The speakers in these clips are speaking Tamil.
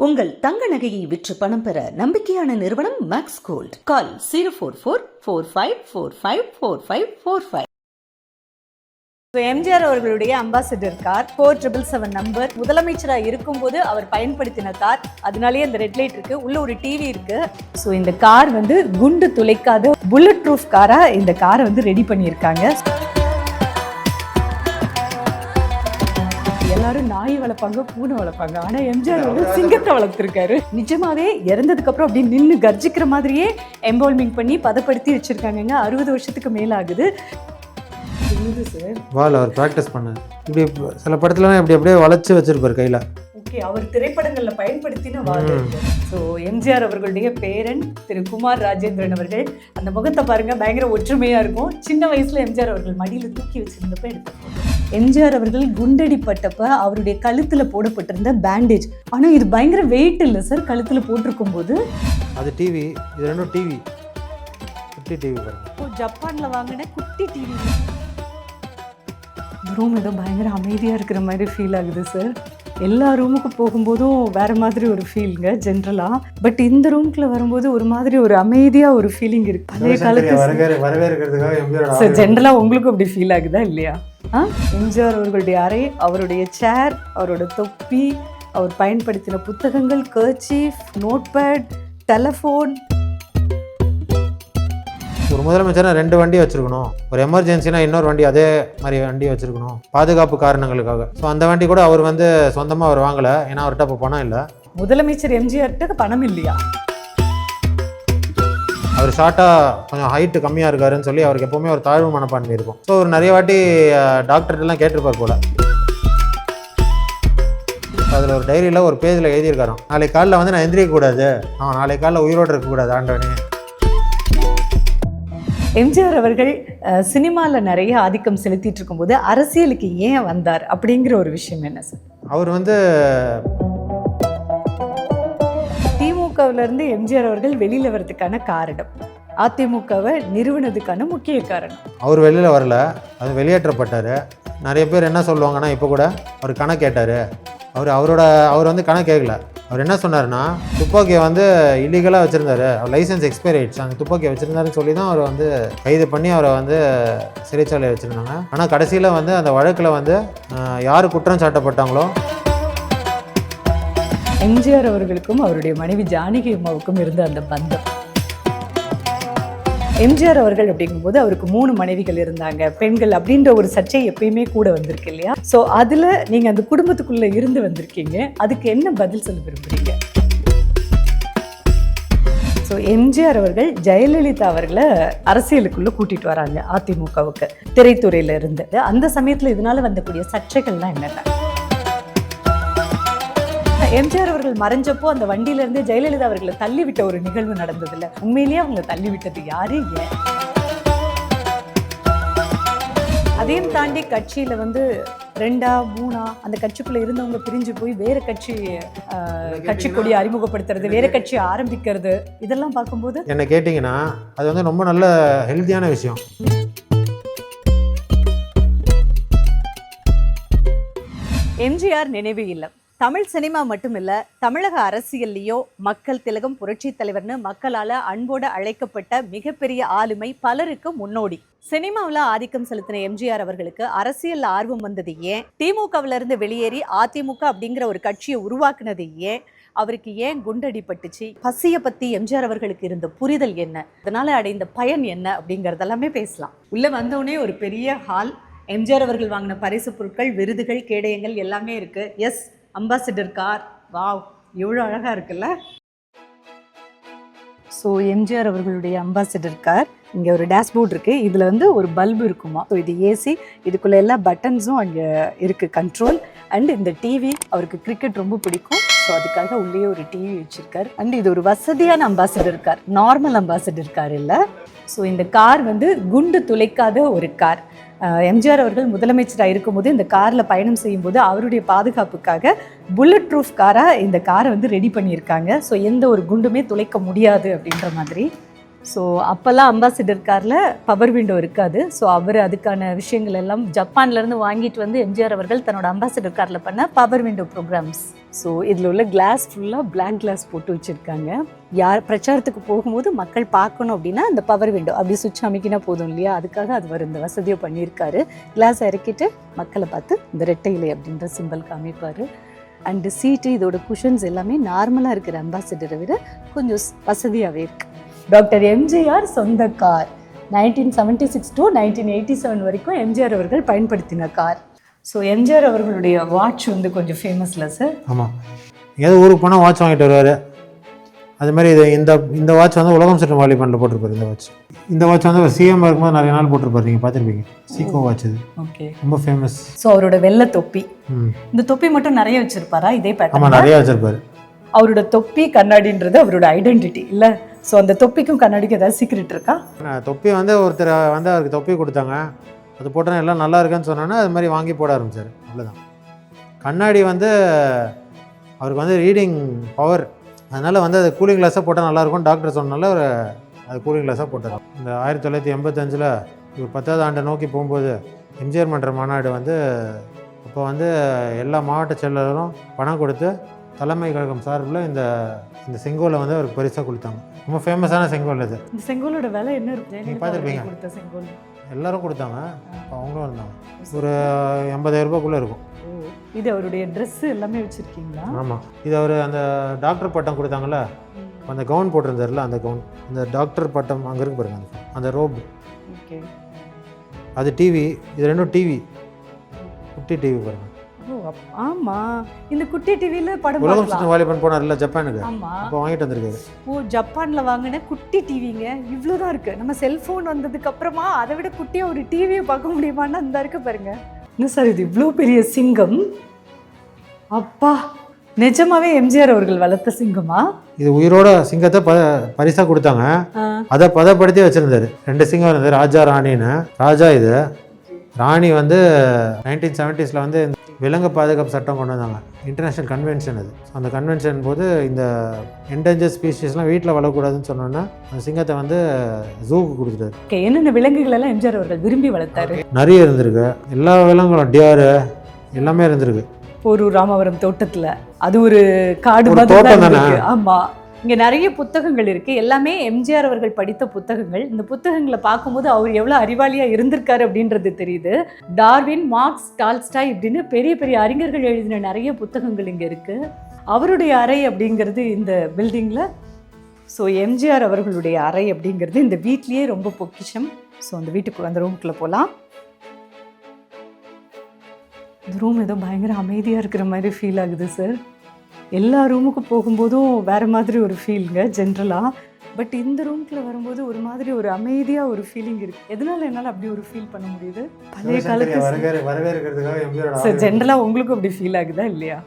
உங்கள் தங்க நகையை விற்று பணம் பெற நம்பிக்கையான நிறுவனம் மேக்ஸ் கோல்ட். கால் 04445454545. எம்ஜிஆர் அவர்களுடைய அம்பாசிடர் கார் 4777 நம்பர். முதலமைச்சராக இருக்கும்போது அவர் பயன்படுத்தின கார், அதனாலேயே அந்த ரெட் லைட் இருக்கு, உள்ள ஒரு டிவி இருக்கு. ஸோ இந்த கார் வந்து குண்டு துளைக்காத புல்லட் ப்ரூஃப் காரா இந்த காரை வந்து ரெடி பண்ணியிருக்காங்க. எல்லாரும் நாய் வளர்ப்பாங்க, பூனை வளர்ப்பாங்க, ஆனா எம்ஜிஆர் வந்து சிங்கத்தை வளர்த்துருக்காரு. நிஜமாவே இறந்ததுக்கு அப்புறம் அப்படி நின்று கர்ஜிக்கிற மாதிரியே எம்பால்மிங் பண்ணி பதப்படுத்தி வச்சிருக்காங்க. 60 வருஷத்துக்கு மேல ஆகுது. வால் அவர் ப்ராக்டிஸ் பண்ண இப்படி சில படத்துலலாம் இப்படி அப்படியே வளைச்சு வச்சிருப்பார் கையில். ஓகே, அவர் திரைப்படங்கள்ல பயன்படுத்தின வால். ஸோ எம்ஜிஆர் அவர்களுடைய பேரன் திரு குமார் ராஜேந்திரன் அவர்கள், அந்த முகத்தை பாருங்க, பயங்கர ஒற்றுமையா இருக்கும். சின்ன வயசுல எம்ஜிஆர் அவர்கள் மடியில தூக்கி வச்சிருந்தப்ப எடுத்த போட்டோ. எம்ஜிஆர் அவர்கள் குண்டடிப்பட்டப்ப அவருடைய கழுத்துல போடப்பட்டிருந்த பேண்டேஜ், ஆனா இது பயங்கர வெயிட் இல்லை சார் கழுத்துல போட்டிருக்கும் போது. அது டிவி, இது ரெண்டும் டிவி, குட்டி டிவி பாருங்க. ஜப்பான்ல வாங்கின குட்டி டிவி. ரூம் ஏதோ பயங்கர அமைதியாக இருக்கிற மாதிரி ஃபீல் ஆகுது சார். எல்லா ரூமுக்கு போகும்போதும் வேறு மாதிரி ஒரு ஃபீலுங்க ஜென்ரலாக. பட் இந்த ரூமுக்குள்ள வரும்போது ஒரு மாதிரி ஒரு அமைதியாக ஒரு ஃபீலிங் இருக்குது. பழைய காலத்து சார் ஜென்ரலாக உங்களுக்கும் அப்படி ஃபீல் ஆகுதா இல்லையா? எம்ஜிஆர் அவர்களுடைய அறை, அவருடைய சேர், அவரோட தொப்பி, அவர் பயன்படுத்தின புத்தகங்கள், கர்ச்சீஃப், நோட்பேட், டெலஃபோன். ஒரு முதலமைச்சர்னா 2 வண்டி வச்சிருக்கணும், ஒரு எமர்ஜென்சினா இன்னொரு வண்டி அதே மாதிரி வண்டி வச்சிருக்கணும் பாதுகாப்பு காரணங்களுக்காக. ஸோ அந்த வண்டி கூட அவர் வந்து சொந்தமாக அவர் வாங்கலை, ஏன்னா அவர்கிட்ட அப்போ பணம் இல்லை. முதலமைச்சர் எம்ஜிஆர்கிட்ட பணம் இல்லையா? அவர் ஷார்ட்டாக கொஞ்சம் ஹைட்டு கம்மியாக இருக்காருன்னு சொல்லி அவருக்கு எப்போவுமே ஒரு தாழ்வு மனப்பான்மை இருக்கும். ஸோ ஒரு நிறைய வாட்டி டாக்டர்கிட்டலாம் கேட்டிருப்பார் போல. அதில் ஒரு டைரியில் ஒரு பேஜில் எழுதியிருக்காராம், நாளைக்கு காலையில் வந்து நான் எந்திரிக்கக்கூடாது, நாளைக்கு காலையில் உயிரோடு இருக்கக்கூடாது ஆண்டவனே. எம்ஜிஆர் அவர்கள் சினிமாவில் நிறைய ஆதிக்கம் செலுத்திட்டு இருக்கும்போது அரசியலுக்கு ஏன் வந்தார் அப்படிங்கிற ஒரு விஷயம் என்ன சார்? அவர் வந்து திமுகவிலிருந்து எம்ஜிஆர் அவர்கள் வெளியில் வர்றதுக்கான காரணம், அதிமுகவை நிறுவனதுக்கான முக்கிய காரணம். அவர் வெளியில் வரல, அது வெளியேற்றப்பட்டார். நிறைய பேர் என்ன சொல்லுவாங்கன்னா, இப்போ கூட அவர் கணக்கு கேட்டார். அவர் வந்து கணக்கு கேட்கல. அவர் என்ன சொன்னார்னா, துப்பாக்கியை வந்து இல்லீகலாக வச்சுருந்தாரு, அவர் லைசன்ஸ் எக்ஸ்பைர் ஆகிடுச்சு, அந்த துப்பாக்கியை வச்சுருந்தாருன்னு சொல்லி தான் அவரை வந்து கைது பண்ணி அவரை வந்து சிறைச்சாலை வச்சுருந்தாங்க. ஆனால் கடைசியில் வந்து அந்த வழக்கில் வந்து யார் குற்றம் சாட்டப்பட்டாங்களோ, எம்ஜிஆர் அவர்களுக்கும் அவருடைய மனைவி ஜானகி அம்மாவுக்கும் இருந்த அந்த பந்தம். எம்ஜிஆர் அவர்கள் அப்படிங்கும்போது அவருக்கு 3 மனைவிகள் இருந்தாங்க, பெண்கள் அப்படின்ற ஒரு சர்ச்சை எப்பயுமே கூட வந்திருக்கு இல்லையா? ஸோ அதில் நீங்கள் அந்த குடும்பத்துக்குள்ளே இருந்து வந்திருக்கீங்க, அதுக்கு என்ன பதில் சொல்ல விரும்புகிறீங்க? ஸோ எம்ஜிஆர் அவர்கள் ஜெயலலிதா அவர்களை அரசியலுக்குள்ளே கூட்டிகிட்டு வராங்க அதிமுகவுக்கு திரைத்துறையில் இருந்து. அந்த சமயத்தில் இதனால் வந்தக்கூடிய சர்ச்சைகள்லாம் என்னென்ன? எம்ஜிஆர் அவர்கள் மறைஞ்சப்போ அந்த வண்டியிலிருந்து ஜெயலலிதா அவர்களை தள்ளிவிட்ட ஒரு நிகழ்வு நடந்ததில்ல, உண்மையிலேயே அவங்களை தள்ளிவிட்டது யாரு, ஏன்? அதையும் தாண்டி கட்சியில வந்து 2ஆ 3ஆ அந்த கட்சிக்குள்ள இருந்தவங்க பிரிஞ்சு போய் வேற கட்சி கொடியை அறிமுகப்படுத்துறது, வேற கட்சி ஆரம்பிக்கிறது, இதெல்லாம் பார்க்கும்போது என்ன கேட்டீங்கன்னா அது வந்து ரொம்ப நல்ல ஹெல்த்தியான விஷயம். எம்ஜிஆர் நினைவு இல்லம் தமிழ் சினிமா மட்டும் இல்ல, தமிழக அரசியல்லையோ மக்கள் திலகம், புரட்சி தலைவர்னு மக்களால அன்போட அழைக்கப்பட்ட மிகப்பெரிய ஆளுமை, பலருக்கு முன்னோடி. சினிமாவில் ஆதிக்கம் செலுத்தின எம்ஜிஆர் அவர்களுக்கு அரசியல் ஆர்வம் வந்தது ஏன்? திமுகவில இருந்து வெளியேறி அதிமுக அப்படிங்கிற ஒரு கட்சியை உருவாக்குனது ஏன்? அவருக்கு ஏன் குண்டடிப்பட்டுச்சு? பசியை பத்தி எம்ஜிஆர் அவர்களுக்கு இருந்த புரிதல் என்ன? அதனால அடைந்த பயன் என்ன அப்படிங்கறதெல்லாமே பேசலாம். உள்ள வந்தோடனே ஒரு பெரிய ஹால், எம்ஜிஆர் அவர்கள் வாங்கின பரிசு பொருட்கள், விருதுகள், கேடயங்கள் எல்லாமே இருக்கு. எஸ், அம்பாசிடர் கார், வாவ், எவ்வளோ அழகாக இருக்குல்ல. ஸோ எம்ஜிஆர் அவர்களுடைய அம்பாசிடர் கார், இங்கே ஒரு டேஷ்போர்ட் இருக்குது, இதில் வந்து ஒரு பல்பு இருக்குமா. ஸோ இது ஏசி, இதுக்குள்ளே எல்லா பட்டன்ஸும் அங்கே இருக்குது, கண்ட்ரோல். அண்ட் இந்த டிவி, அவருக்கு கிரிக்கெட் ரொம்ப பிடிக்கும், ஸோ அதுக்காக உள்ளே ஒரு டிவி வச்சுருக்கார். அண்ட் இது ஒரு வசதியான ambassador car, normal ambassador car இல்லை. ஸோ இந்த கார் வந்து குண்டு துளைக்காத ஒரு கார். எம்ஜிஆர் அவர்கள் முதலமைச்சராக இருக்கும்போது இந்த காரில் பயணம் செய்யும்போது அவருடைய பாதுகாப்புக்காக புல்லட் ப்ரூஃப் காராக இந்த காரை வந்து ரெடி பண்ணியிருக்காங்க. ஸோ எந்த ஒரு குண்டுமே துளைக்க முடியாது அப்படின்ற மாதிரி. ஸோ அப்போல்லாம் அம்பாசிடர் காரில் பவர் விண்டோ இருக்காது. ஸோ அவர் அதுக்கான விஷயங்கள் எல்லாம் ஜப்பான்லேருந்து வாங்கிட்டு வந்து எம்ஜிஆர் அவர்கள் தன்னோட அம்பாசிடர் காரில் பண்ண பவர் விண்டோ ப்ரோக்ராம்ஸ். ஸோ இதில் உள்ள கிளாஸ் ஃபுல்லாக பிளாக் கிளாஸ் போட்டு வச்சுருக்காங்க. யார் பிரச்சாரத்துக்கு போகும்போது மக்கள் பார்க்கணும் அப்படின்னா அந்த பவர் விண்டோ அப்படி சுவிட்ச் அமைக்கினா போதும் இல்லையா, அதுக்காக அது இந்த வசதியை பண்ணியிருக்காரு. கிளாஸ் இறக்கிட்டு மக்களை பார்த்து இந்த ரெட்டை இலை அப்படின்ற சிம்பிள் காமிப்பார். அண்டு சீட்டு இதோட குஷன்ஸ் எல்லாமே நார்மலாக இருக்கிற அம்பாசிடரை விட கொஞ்சம் வசதியாகவே இருக்குது. டாக்டர் எம்ஜிஆர் சொந்த கார் 1976 to 1987 வரைக்கும் எம்ஜிஆர் அவர்கள் பயன்படுத்தின கார். ஸோ எம்ஜிஆர் அவர்களுடைய வாட்ச் வந்து கொஞ்சம் ஃபேமஸ்ல சார். ஆமாம், ஏதோ ஊருக்கு போனால் வாட்ச் வாங்கிட்டு வருவார். அது மாதிரி இது இந்த வாட்ச் வந்து உலகம் சுற்றும் வாலிபனில் போட்டிருப்பாரு. இந்த வாட்ச் வந்து ஒரு சிஎம் இருக்கும்போது நிறைய நாள் போட்டிருப்பாரு, நீங்கள் பார்த்துருப்பீங்க. சீக்கோ வாட்ச் இது. ஓகே, ரொம்ப ஃபேமஸ். ஸோ அவரோட வெள்ளை தொப்பி, இந்த தொப்பி மட்டும் நிறைய வச்சிருப்பாரா? இதே பேட்டர்ன்? ஆமாம், நிறைய வச்சிருப்பாரு. அவரோட தொப்பி கண்ணாடின்றது அவரோட ஐடென்டிட்டி இல்லை. ஸோ அந்த தொப்பிக்கும் கண்ணாடிக்கும் ஏதாவது சீக்ரெட் இருக்கா? தொப்பி வந்து ஒருத்தர் வந்து அவருக்கு தொப்பி கொடுத்தாங்க, அது போட்டோன்னா எல்லாம் நல்லா இருக்குன்னு சொன்னோன்னா அது மாதிரி வாங்கி போட ஆரம்பித்தார். அவ்வளோதான். கண்ணாடி வந்து அவருக்கு வந்து ரீடிங் பவர், அதனால் வந்து அது கூலிங் கிளாஸாக போட்டால் நல்லாயிருக்கும் டாக்டர் சொன்னால ஒரு அது கூலிங் கிளாஸாக போட்டார். இந்த 1985 இவர் 10வது ஆண்டை நோக்கி போகும்போது எம்ஜிஆர் மன்ற மாநாடு வந்து அப்போ வந்து எல்லா மாவட்ட செயலரும் பணம் கொடுத்து தலைமை கழகம் சார்பில் இந்த செங்கோலை வந்து அவருக்கு பரிசாக கொடுத்தாங்க. ரொம்ப ஃபேமஸான செங்கோல் இது. இந்த செங்கோலோட விலை என்ன இருக்கு? நீங்கள் பார்த்துருப்பீங்க. கொடுத்த செங்கோல் எல்லாரும் கொடுத்தாங்க, இப்போ அவங்களும் இருந்தாங்க. ஒரு 80,000 ரூபாய்க்குள்ளே இருக்கும். இது அவருடைய ட்ரெஸ் எல்லாமே வச்சுருக்கீங்களா? ஆமாம், இது அவர் அந்த டாக்டர் பட்டம் கொடுத்தாங்களே, அந்த கவுன் போட்டிருந்தார்ல, அந்த கவுன், அந்த டாக்டர் பட்டம் அங்கே இருக்கு பாருங்க, அந்த ரோப். ஓகே, அது டிவி, இது ரெண்டும் டிவி, குட்டி டிவி பாருங்க. ஓ ஆமாம், இந்த குட்டி டிவியில் படம் உலகம் சுற்றும் வாலிபன் போனார்ல ஜப்பானுக்கு, ஆமாம், அப்போ வாங்கிட்டு வந்திருக்காரு. ஓ ஜப்பானில் வாங்கின குட்டி டிவிங்க இவ்வளோதான் இருக்குது. நம்ம செல்ஃபோன் வந்ததுக்கு அப்புறமா அதை விட குட்டியாக ஒரு டிவியை பார்க்க முடியுமான்னு அந்த இருக்கு பாருங்க. என்ன சார் இது இவ்வளோ பெரிய சிங்கம்? அப்பா, நிஜமாவே எம்ஜிஆர் அவர்கள் வளர்த்த சிங்கமா? இது உயிரோட சிங்கத்தை பரிசா கொடுத்தாங்க, அதை பதப்படுத்தி வச்சிருந்தாரு. 2 சிங்கம் இருந்தது, ராஜா ராணின்னு. ராஜா இது, ராணி வந்து 1970s வந்து விலங்கு பாதுகாப்பு சட்டம் கொண்டு வந்தாங்க, இன்டர்நேஷ்னல் கன்வென்ஷன். அது அந்த கன்வென்ஷன் போது இந்த என்டேஞ்சர் ஸ்பீஷீஸ்லாம் வீட்டில் வளரக்கூடாதுன்னு சொன்னோன்னா அந்த சிங்கத்தை வந்து ஜூக்கு கொடுத்துட்டாரு. என்னென்ன விலங்குகள் எல்லாம் எம்ஜிஆர் அவர்கள் விரும்பி வளர்த்தாரு? நிறைய இருந்திருக்கு, எல்லா விலங்குகளும், டியாரு எல்லாமே இருந்திருக்கு. ஒரு ராமவரம் தோட்டத்தில் அது ஒரு காடு தோட்டம் தானே. ஆமாம், இங்கே நிறைய புத்தகங்கள் இருக்குது, எல்லாமே எம்ஜிஆர் அவர்கள் படித்த புத்தகங்கள். இந்த புத்தகங்களை பார்க்கும்போது அவர் எவ்வளோ அறிவாளியாக இருந்திருக்காரு அப்படின்றது தெரியுது. டார்வின், மார்க்ஸ், டால்ஸ்டாய் இப்படின்னு பெரிய பெரிய அறிஞர்கள் எழுதின நிறைய புத்தகங்கள் இங்கே இருக்குது. அவருடைய அறை அப்படிங்கிறது இந்த பில்டிங்கில். ஸோ எம்ஜிஆர் அவர்களுடைய அறை அப்படிங்கிறது இந்த வீட்லேயே ரொம்ப பொக்கிஷம். ஸோ அந்த வீட்டுக்கு அந்த ரூமுக்குள்ளே போகலாம். இந்த ரூம் ஏதோ பயங்கர அமைதியாக இருக்கிற மாதிரி ஃபீல் ஆகுது சார். எல்லா ரூமுக்கு போகும்போதும் வேறு மாதிரி ஒரு ஃபீலுங்க ஜென்ரலாக. பட் இந்த ரூம்குள்ளே வரும்போது ஒரு மாதிரி ஒரு அமைதியாக ஒரு ஃபீலிங் இருக்குது. எதனால என்னால் அப்படி ஒரு ஃபீல் பண்ண முடியுது? பழைய காலத்து சார், ஜென்ரலாக உங்களுக்கும் அப்படி ஃபீல் ஆகுதா இல்லையா?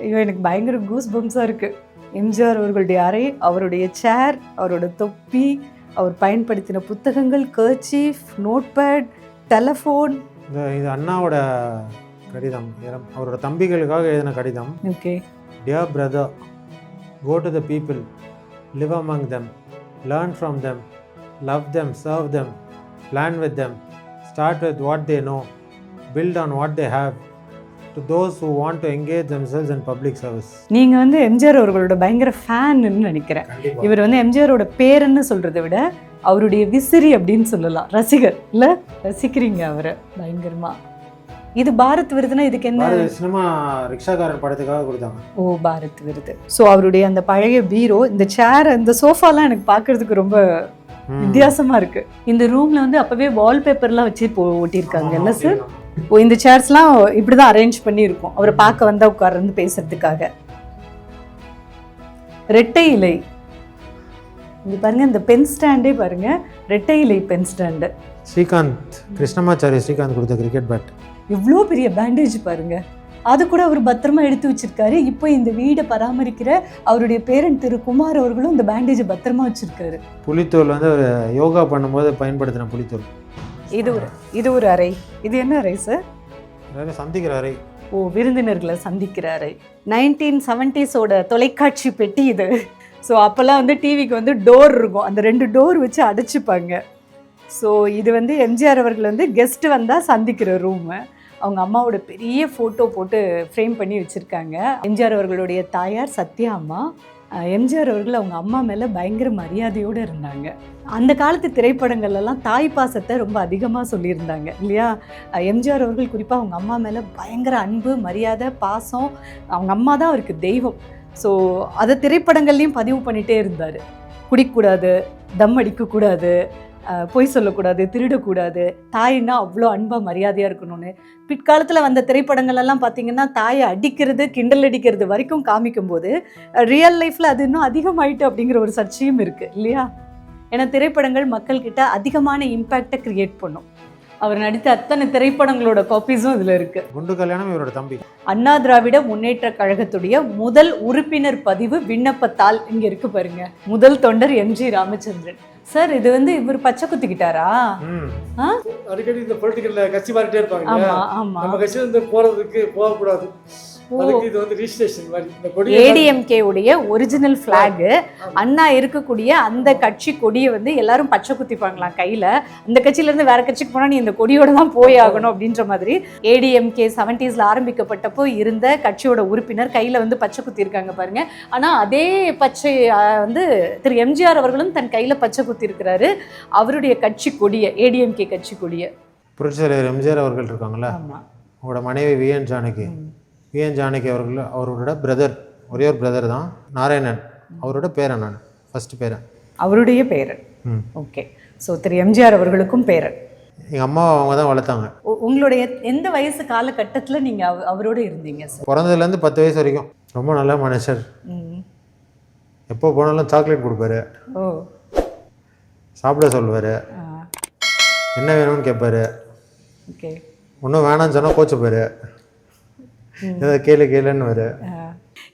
ஐயோ, எனக்கு பயங்கர கூஸ் பம்ஸாக இருக்குது. எம்ஜிஆர் அவர்களுடைய அறை, அவருடைய சேர், அவரோட தொப்பி, அவர் பயன்படுத்தின புத்தகங்கள், கர்ச்சீஃப், நோட்பேட், டெலஃபோன். இது அண்ணாவோட கடிதம், அவரோட தம்பிகளுக்காக எழுதின கடிதம். Okay. Dear brother, go to the people, live among them, learn from them, love them, serve them, plan with them, start with what they know, build on what they have. To those who want to engage themselves in public service. நீங்கள் வந்து எம்ஜிஆர் அவர்களோட பயங்கர ஃபேன்னு நினைக்கிறேன். இவர் வந்து எம்ஜிஆரோட பேருன்னு சொல்கிறத விட அவருடைய விசிறி அப்படின்னு சொல்லலாம். ரசிகர் இல்லை? ரசிக்கிறீங்க அவரை பயங்கரமாக. இது பாரத் விருதுனா இதுக்கு என்ன? சினிமா ரிக்ஷாக்காரன் படத்துக்காக கொடுத்தாங்க. ஓ, பாரத் விருது. ஸோ அவருடைய அந்த பழைய பீரோ, இந்த சேர், இந்த சோஃபாலாம் எனக்கு பார்க்கறதுக்கு ரொம்ப வித்தியாசமா இருக்கு. இந்த ரூம்ல வந்து அப்பவே வால்பேப்பர்லாம் வச்சு ஓட்டியிருக்காங்க இல்லை சார்? ஓ, இந்த சேர்ஸ்லாம் இப்படி தான் அரேஞ்ச் பண்ணி இருக்கும் அவரை பார்க்க வந்தா உட்கார்ந்து பேசுறதுக்காக. ரெட்டை இலை, இது பாருங்க, இந்த பென் ஸ்டாண்டே பாருங்க, ரெட்டை இலை பென் ஸ்டாண்டு. ஸ்ரீகாந்த், கிருஷ்ணமாச்சாரி ஸ்ரீகாந்த் கொடுத்த கிரிக்கெட் பேட். இவ்வளோ பெரிய பேண்டேஜ் பாருங்க, அது கூட அவர் பத்திரமா எடுத்து வச்சிருக்காரு. இப்போ இந்த வீடை பராமரிக்கிற அவருடைய பேரன் திரு குமார் அவர்களும் இந்த பேண்டேஜை பத்திரமா வச்சிருக்காரு. புலித்தோல் வந்து அவர் யோகா பண்ணும்போது பயன்படுத்தின புலித்தோல். இது ஒரு அறை. இது என்ன அறை சார்? சந்திக்கிற அறை. ஓ, விருந்தினர்களை சந்திக்கிற அறை. 1970s தொலைக்காட்சி பெட்டி இது. ஸோ அப்போல்லாம் வந்து டிவிக்கு வந்து டோர் இருக்கும், அந்த 2 டோர் வச்சு அடைச்சிப்பாங்க. ஸோ இது வந்து எம்ஜிஆர் அவர்கள் வந்து கெஸ்ட்டு வந்தால் சந்திக்கிற ரூமு. அவங்க அம்மாவோட பெரிய ஃபோட்டோ போட்டு ஃப்ரேம் பண்ணி வச்சுருக்காங்க. எம்ஜிஆர் அவர்களுடைய தாயார் சத்யா அம்மா. எம்ஜிஆர் அவர்கள் அவங்க அம்மா மேலே பயங்கர மரியாதையோடு இருந்தாங்க. அந்த காலத்து திரைப்படங்கள்லாம் தாய் பாசத்தை ரொம்ப அதிகமாக சொல்லியிருந்தாங்க இல்லையா? எம்ஜிஆர் அவர்கள் குறிப்பாக அவங்க அம்மா மேலே பயங்கர அன்பு, மரியாதை, பாசம். அவங்க அம்மா தான் அவருக்கு தெய்வம். ஸோ அதை திரைப்படங்கள்லையும் பதிவு பண்ணிகிட்டே இருந்தார். குடிக்கக்கூடாது, தம் அடிக்கக்கூடாது, பொய் சொல்லக்கூடாது, திருடக்கூடாது, தாய்னா அவ்வளோ அன்பாக மரியாதையாக இருக்கணும்னு. பிற்காலத்தில் வந்த திரைப்படங்கள்லாம் பார்த்திங்கன்னா தாயை அடிக்கிறது, கிண்டல் அடிக்கிறது வரைக்கும் காமிக்கும்போது ரியல் லைஃப்பில் அது இன்னும் அதிகமாயிட்டு அப்படிங்கிற ஒரு சர்ச்சையும் இருக்குது இல்லையா? ஏன்னா திரைப்படங்கள் மக்கள்கிட்ட அதிகமான இம்பேக்டை க்ரியேட் பண்ணும். அவர் நடித்த அத்தனை திரைப்படங்களோட காப்பீஸும் இதில் இருக்குது. குண்டு கல்யாணம் இவரோட தம்பி. அண்ணா திராவிட முன்னேற்ற கழகத்துடைய முதல் உறுப்பினர் பதிவு விண்ணப்பத்தால் இங்கே இருக்கு பாருங்க. முதல் தொண்டர் எம்ஜி ராமச்சந்திரன் சார். இது வந்து இவர் பச்சை குத்திக்கிட்டாரா? அடிக்கடி இந்த பொலிட்டிக்கல்ல கட்சி மாறிட்டே இருப்பாங்க. ஆமா ஆமா. நம்ம கட்சியில இருந்து போறதுக்கு போகக்கூடாது. அதுக்கு இது வந்து ரிஜிஸ்ட்ரேஷன் மாதிரி. இந்த கொடி ஏடிஎம்கே உடைய ஒரிஜினல் ஃபிளாக், அண்ணா இருக்கக்கூடிய அந்த கட்சி கொடியை வந்து எல்லாரும் பச்சை குத்திப்பாங்களாம் கையில. அந்த கட்சியில இருந்து வேற கட்சிக்கு போனா நீ இந்த கொடியோட தான் போய் ஆகணும் அப்படின்ற மாதிரி. ஏடிஎம்கே 70s ஆரம்பிக்கப்பட்டப்போ இருந்த கட்சியோட உறுப்பினர் கையில வந்து பச்சை குத்தி இருக்காங்க பாருங்க. ஆனா அதே பச்சை வந்து திரு எம்ஜிஆர் அவர்களும் தன் கையில பச்சை குத்தி இருக்கிறாரு. அவருடைய கட்சி கொடியை, ஏடிஎம்கே கட்சி கொடியை. புரட்சித் தலைவர் எம்ஜிஆர் அவர்கள் இருக்காங்களா, அவங்களோட மனைவி விஎன் ஜானகி. விஎன் ஜானகி அவரோட பிரதர், ஒரே ஒரு பிரதர் தான், நாராயணன். அவரோட பேரன், நான் ஃபர்ஸ்ட் பேரன், அவருடைய பேரன். ஓகே. ஸோ திரு எம்ஜிஆர் அவர்களுக்கும் பேரன். எங்கள் அம்மா அவங்க தான் வளர்த்தாங்க. உங்களுடைய எந்த வயசு காலகட்டத்தில் நீங்கள் அவரோட இருந்தீங்க சார்? பிறந்ததுலேருந்து 10 வயசு வரைக்கும். ரொம்ப நல்ல மனுஷர். எப்போ போனாலும் சாக்லேட் கொடுப்பாரு, சாப்பிட சொல்லுவார், என்ன வேணும்னு கேட்பாரு. ஓகே. ஒன்றும் வேணான்னு சொன்னால் கோச்சுப்பாரு, ஏதாவது கேளுன்னு வரு.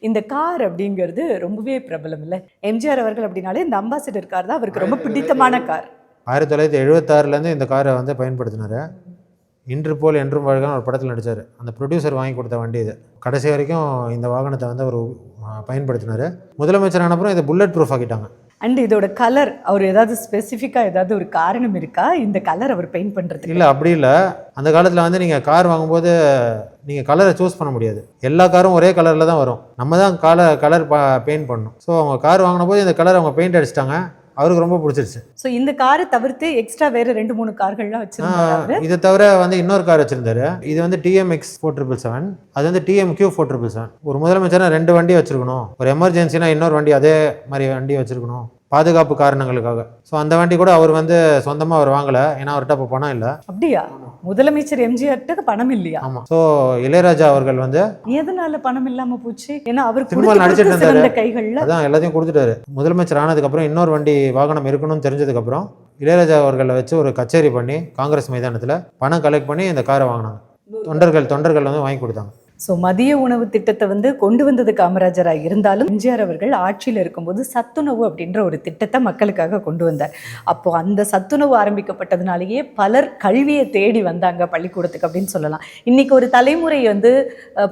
இந்த கார் அப்படிங்கிறது ரொம்பவே பிரபலம் இல்லை? எம்ஜிஆர் அவர்கள் அப்படின்னாலே இந்த அம்பாசிடர் கார் தான் அவருக்கு ரொம்ப பிடித்தமான கார். 1976 இந்த காரை வந்து பயன்படுத்தினார். இன்று போல் என்றும் வாழ்கான ஒரு படத்தில் நடித்தார். அந்த ப்ரொடியூசர் வாங்கி கொடுத்த வண்டி இது. கடைசி வரைக்கும் இந்த வாகனத்தை வந்து அவர் பயன்படுத்தினார். முதலமைச்சர் ஆனப்புறம் இதை புல்லட் ப்ரூஃப் ஆக்கிட்டாங்க. அண்ட் இதோட கலர் அவர் ஏதாவது ஸ்பெசிஃபிக்காக ஏதாவது ஒரு காரணம் இருக்கா இந்த கலர் அவர் பெயிண்ட் பண்ணுறதுக்கு? இல்லை, அப்படி இல்லை. அந்த காலத்தில் வந்து நீங்கள் கார் வாங்கும்போது நீங்கள் கலரை சூஸ் பண்ண முடியாது. எல்லா காரும் ஒரே கலரில் தான் வரும். நம்ம தான் கலர் பெயிண்ட் பண்ணணும். ஸோ அவங்க கார் வாங்கின போது இந்த கலர் அவங்க பெயிண்ட் அடிச்சிட்டாங்க. அவருக்கு ரொம்ப பிடிச்சிருச்சு. ஸோ இந்த காரை தவிர்த்து எக்ஸ்ட்ரா வேறு 2-3 கார்கள்லாம் வச்சுருந்தாரு. இதை தவிர வந்து இன்னொரு கார் வச்சுருந்தாரு. இது வந்து TMX 4777, அது வந்து TMQ 4777. ஒரு முதலமைச்சராக 2 வண்டி வச்சுருக்கணும். ஒரு எமர்ஜென்சினா இன்னொரு வண்டி அதே மாதிரி வண்டி வச்சுருக்கணும், பாதுகாப்பு காரணங்களுக்காக. ஸோ அந்த வண்டி கூட அவர் வந்து சொந்தமாக அவர் வாங்கலை, ஏன்னா அவர்கிட்ட அப்போ பணம் இல்லை. அப்படியா? முதலமைச்சர் எம்ஜிஆர்கிட்ட பணம் இல்லையா? ஆமாம். ஸோ இளையராஜா அவர்கள் வந்து எதனால பணம் இல்லாமல் போச்சு? ஏன்னா அவர் சினிமாவில் நடிச்சிட்டு இருந்தாரு, கைகளில் அதான் எல்லாத்தையும் கொடுத்துட்டாரு. முதலமைச்சர் ஆனதுக்கப்புறம் இன்னொரு வண்டி வாகனம் இருக்கணும்னு தெரிஞ்சதுக்கப்புறம் இளையராஜா அவர்களை வச்சு ஒரு கச்சேரி பண்ணி காங்கிரஸ் மைதானத்தில் பணம் கலெக்ட் பண்ணி இந்த காரை வாங்கினாங்க. தொண்டர்கள் வந்து வாங்கி கொடுத்தாங்க. ஸோ மதிய உணவு திட்டத்தை வந்து கொண்டு வந்தது காமராஜராக இருந்தாலும் எம்ஜிஆர் அவர்கள் ஆட்சியில் இருக்கும்போது சத்துணவு அப்படின்ற ஒரு திட்டத்தை மக்களுக்காக கொண்டு வந்தார். அப்போது அந்த சத்துணவு ஆரம்பிக்கப்பட்டதுனாலேயே பலர் கல்வியை தேடி வந்தாங்க பள்ளிக்கூடத்துக்கு அப்படின்னு சொல்லலாம். இன்றைக்கி ஒரு தலைமுறை வந்து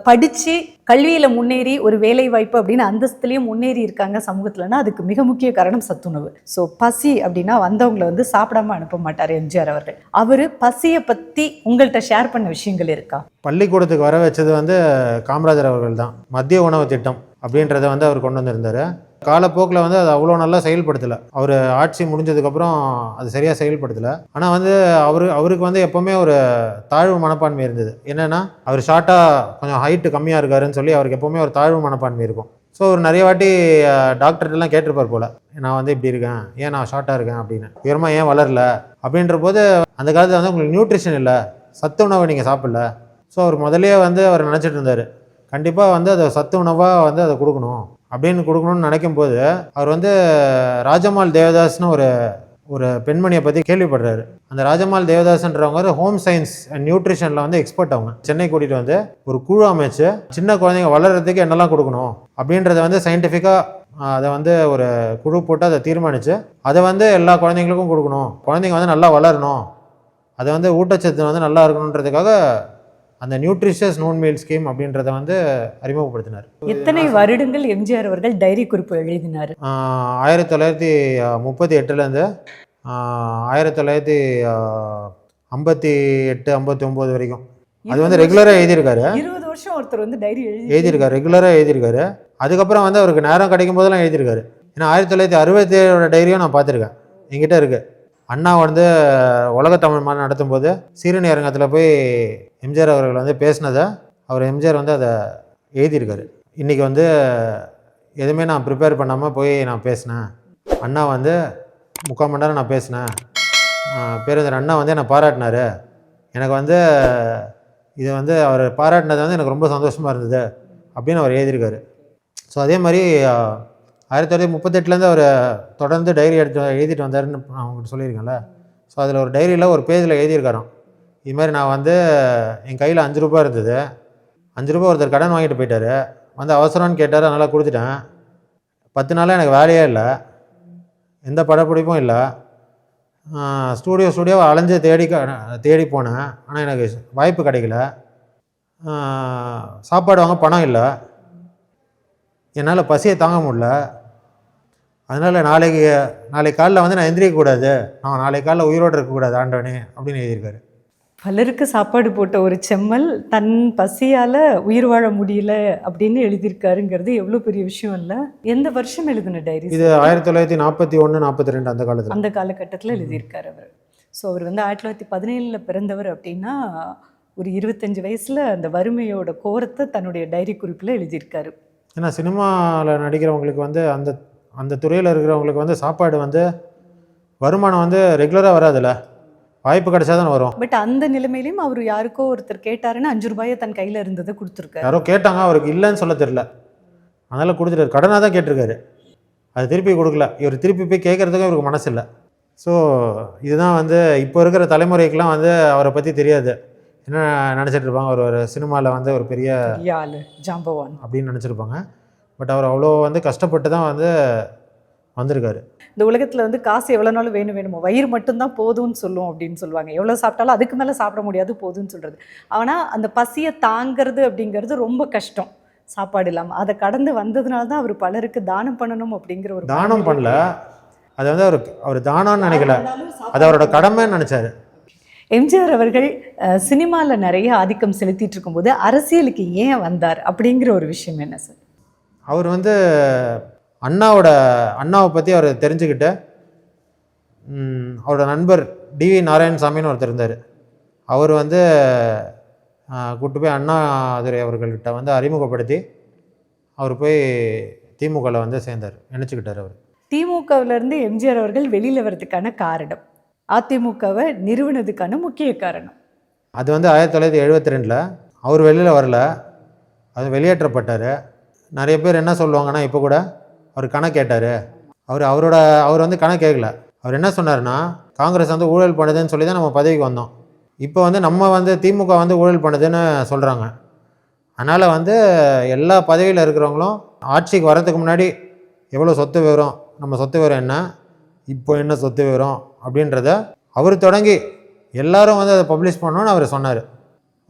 படித்து கல்வியில் முன்னேறி ஒரு வேலை வாய்ப்பு அப்படின்னு அந்தஸ்துலேயும் முன்னேறி இருக்காங்க சமூகத்தில்னா அதுக்கு மிக முக்கிய காரணம் சத்துணவு. ஸோ பசி அப்படின்னா வந்தவங்களை வந்து சாப்பிடாம அனுப்ப மாட்டார் எம்ஜிஆர் அவர்கள். அவர் பசியை பற்றி உங்கள்கிட்ட ஷேர் பண்ண விஷயங்கள் இருக்கா? பள்ளிக்கூடத்துக்கு வர வச்சது வந்து காமராஜர் அவர்கள் தான். மதிய உணவு திட்டம் அப்படின்றத வந்து அவர் கொண்டு வந்திருந்தார். காலப்போக்கில் வந்து அது அவ்வளோ நல்லா செயல்படுத்தலை. அவர் ஆட்சி முடிஞ்சதுக்கப்புறம் அது சரியாக செயல்படுத்தலை. ஆனால் வந்து அவருக்கு வந்து எப்போவுமே ஒரு தாழ்வு மனப்பான்மை இருந்தது. என்னென்னா அவர் ஷார்ட்டாக கொஞ்சம் ஹைட்டு கம்மியாக இருக்காருன்னு சொல்லி அவருக்கு எப்போவுமே ஒரு தாழ்வு மனப்பான்மை இருக்கும். ஸோ அவர் நிறைய வாட்டி டாக்டர்கிட்டலாம் கேட்டிருப்பார் போல், நான் வந்து இப்படி இருக்கேன், ஏன் நான் ஷார்ட்டாக இருக்கேன் அப்படின்னு, உயரமாக ஏன் வளரல அப்படின்ற போது அந்த காலத்தில் வந்து உங்களுக்கு நியூட்ரிஷன் இல்லை, சத்து உணவை நீங்கள் சாப்பிடல. ஸோ அவர் முதலே வந்து அவர் நினச்சிட்டு இருந்தார், கண்டிப்பாக வந்து அதை சத்து உணவாக வந்து அதை கொடுக்கணும்னு நினைக்கும் போது அவர் வந்து ராஜம்மாள் தேவதாஸ்னு ஒரு பெண்மணியை பற்றி கேள்விப்படுறாரு. அந்த ராஜம்மாள் தேவதாஸ்ன்றவங்க ஒரு ஹோம் சயின்ஸ் அண்ட் நியூட்ரிஷனில் வந்து எக்ஸ்பர்ட். அவங்க சென்னை கூட்டிகிட்டு வந்து ஒரு குழு அமைச்சு சின்ன குழந்தைங்க வளர்கிறதுக்கு என்னெல்லாம் கொடுக்கணும் அப்படின்றத வந்து சயின்டிஃபிக்காக அதை வந்து ஒரு குழு போட்டு அதை தீர்மானித்து அதை வந்து எல்லா குழந்தைங்களுக்கும் கொடுக்கணும், குழந்தைங்க வந்து நல்லா வளரணும், அதை வந்து ஊட்டச்சத்து வந்து நல்லா இருக்கணுன்றதுக்காக அந்த நியூட்ரிஷியஸ் நூன் மீல் ஸ்கீம் அப்படின்றத வந்து அறிமுகப்படுத்தினார். எத்தனை வருடங்கள் எம்ஜிஆர் அவர்கள் டைரி குறிப்பு எழுதினார்? 1938லேருந்து 1958 59 வரைக்கும். அது வந்து ரெகுலராக எழுதியிருக்காரு. 20 வருஷம் ஒருத்தர் வந்து டைரி எழுதியிருக்காரு, ரெகுலராக எழுதியிருக்காரு. அதுக்கப்புறம் வந்து அவருக்கு நேரம் கிடைக்கும் போதெல்லாம் எழுதியிருக்காரு. ஏன்னா 1967 டைரியும் நான் பார்த்துருக்கேன், என்கிட்ட இருக்குது. அண்ணா வந்து உலகத்தமிழ் மாநாடு நடத்தும் போது சீரணி அரங்கத்தில் போய் எம்ஜிஆர் அவர்கள் வந்து பேசினதை எம்ஜிஆர் வந்து அதை எழுதியிருக்காரு. இன்றைக்கி வந்து எதுவுமே நான் ப்ரிப்பேர் பண்ணாமல் போய் நான் பேசினேன். அண்ணா வந்து 3/4 மணி நேரம் நான் பேசினேன். பேருந்தர் அண்ணா வந்து என்னை பாராட்டினார். எனக்கு வந்து இது வந்து அவர் பாராட்டினது வந்து எனக்கு ரொம்ப சந்தோஷமாக இருந்தது அப்படின்னு அவர் எழுதியிருக்காரு. ஸோ அதே மாதிரி 1938லேருந்து அவர் தொடர்ந்து டைரி எழுதிட்டு வந்தாருன்னு நான் அவங்ககிட்ட சொல்லியிருக்கேன்ல. ஸோ அதில் ஒரு டைரியில் ஒரு பேஜில் எழுதியிருக்காராம், இது மாதிரி நான் வந்து என் கையில் 5 ரூபா இருந்தது, 5 ரூபா ஒருத்தர் கடன் வாங்கிட்டு போயிட்டார், வந்து அவசரம்னு கேட்டார், அதனால் கொடுத்துட்டேன். 10 நாளாக எனக்கு வேலையே இல்லை, எந்த படப்பிடிப்பும் இல்லை, ஸ்டூடியோ அலைஞ்சு தேடி போனேன், ஆனால் எனக்கு வாய்ப்பு கிடைக்கல, சாப்பாடு வாங்க பணம் இல்லை, என்னால் பசியை தாங்க முடியல, அதனால் நாளைக்கு காலையில் வந்து நான் எந்திரிக்கக்கூடாது, நான் நாளைக்கு காலையில் உயிரோடு இருக்கக்கூடாது ஆண்டவனே அப்படின்னு எழுதியிருக்காரு. பலருக்கு சாப்பாடு போட்ட ஒரு செம்மல் தன் பசியால் உயிர் வாழ முடியல அப்படின்னு எழுதியிருக்காருங்கிறது எவ்வளோ பெரிய விஷயம் இல்லை? எந்த வருஷம் எழுதின டைரி இது? 1941 42 அந்த காலகட்டத்தில் எழுதியிருக்காரு அவர். ஸோ அவர் வந்து 1917 பிறந்தவர் அப்படின்னா ஒரு 25 வயசில் அந்த வறுமையோட கோரத்தை தன்னுடைய டைரி குறிப்பில் எழுதியிருக்காரு. ஏன்னா சினிமாவில் நடிக்கிறவங்களுக்கு வந்து அந்த துறையில் இருக்கிறவங்களுக்கு வந்து சாப்பாடு வந்து வருமானம் வந்து ரெகுலராக வராதுல்ல, வாய்ப்பு கிடைச்சா தான் வரும். பட் அந்த நிலைமையிலையும் அவர் யாருக்கோ ஒருத்தர் கேட்டாருன்னு 5 ரூபாயை தன் கையில் இருந்ததை கொடுத்துருக்காரு. யாரோ கேட்டாங்க, அவருக்கு இல்லைன்னு சொல்ல தெரியல, அதனால் கொடுத்துட்டாரு. கடனாக தான் கேட்டிருக்காரு, அது திருப்பி கொடுக்கல. இவர் திருப்பி போய் கேட்குறதுக்கும் இவருக்கு மனசு இல்லை. ஸோ இதுதான் வந்து இப்போ இருக்கிற தலைமுறைக்கெலாம் வந்து அவரை பற்றி தெரியாது. என்ன நினச்சிட்டு இருப்பாங்க, ஒரு சினிமாவில் வந்து ஒரு பெரிய ஆளு ஜாம்பவான் அப்படின்னு நினச்சிருப்பாங்க. பட் அவர் அவ்வளோ வந்து கஷ்டப்பட்டு தான் வந்து வந்திருக்காரு. இந்த உலகத்தில் வந்து காசு எவ்வளோ நாளும் வேணுமோ, வயிறு மட்டும்தான் போதும்னு சொல்லும் அப்படின்னு சொல்லுவாங்க. எவ்வளோ சாப்பிட்டாலும் அதுக்கு மேலே சாப்பிட முடியாது, போதும்னு சொல்கிறது. ஆனால் அந்த பசியை தாங்கிறது அப்படிங்கிறது ரொம்ப கஷ்டம், சாப்பாடு இல்லாமல். அதை கடந்து வந்ததுனால தான் அவர் பலருக்கு தானம் பண்ணணும் அப்படிங்கிற ஒரு தானம் பண்ணல, அதை வந்து அவர் தானம்னு நினைக்கல, அது அவரோட கடமைன்னு நினச்சாரு. எம்ஜிஆர் அவர்கள் சினிமாவில் நிறைய ஆதிக்கம் செலுத்திட்டு இருக்கும்போது அரசியலுக்கு ஏன் வந்தார் அப்படிங்கிற ஒரு விஷயம் என்ன சார்? அவர் வந்து அண்ணாவை பற்றி அவர் தெரிஞ்சுக்கிட்டு, அவரோட நண்பர் டிவி நாராயணசாமின்னு ஒருத்தர் இருந்தார், அவர் வந்து கூப்பிட்டு போய் அண்ணாதுரை அவர்கள்கிட்ட வந்து அறிமுகப்படுத்தி அவர் போய் திமுகவில் வந்து சேர்ந்தார், நினச்சிக்கிட்டார். அவர் திமுகவிலேருந்து எம்ஜிஆர் அவர்கள் வெளியில் வர்றதுக்கான காரணம், அதிமுகவை நிறுவனதுக்கான முக்கிய காரணம், அது வந்து 1972 அவர் வெளியில் வரல, அது வெளியேற்றப்பட்டார். நிறைய பேர் என்ன சொல்லுவாங்கன்னா, இப்போ கூட அவர் கணக்கு கேட்டார், அவர் வந்து கணக்கு கேட்கல. அவர் என்ன சொன்னார்னா, காங்கிரஸ் வந்து ஊழல் பண்ணுதுன்னு சொல்லி தான் நம்ம பதவிக்கு வந்தோம், இப்போ வந்து நம்ம வந்து திமுக வந்து ஊழல் பண்ணுதுன்னு சொல்கிறாங்க, அதனால் வந்து எல்லா பதவியில் இருக்கிறவங்களும் ஆட்சிக்கு வரதுக்கு முன்னாடி எவ்வளோ சொத்து விவரம், நம்ம சொத்து விவரம் என்ன, இப்போ என்ன சொத்து விவரம் அப்படின்றத அவர் தொடங்கி எல்லாரும் வந்து அதை பப்ளிஷ் பண்ணணும்னு அவர் சொன்னார்.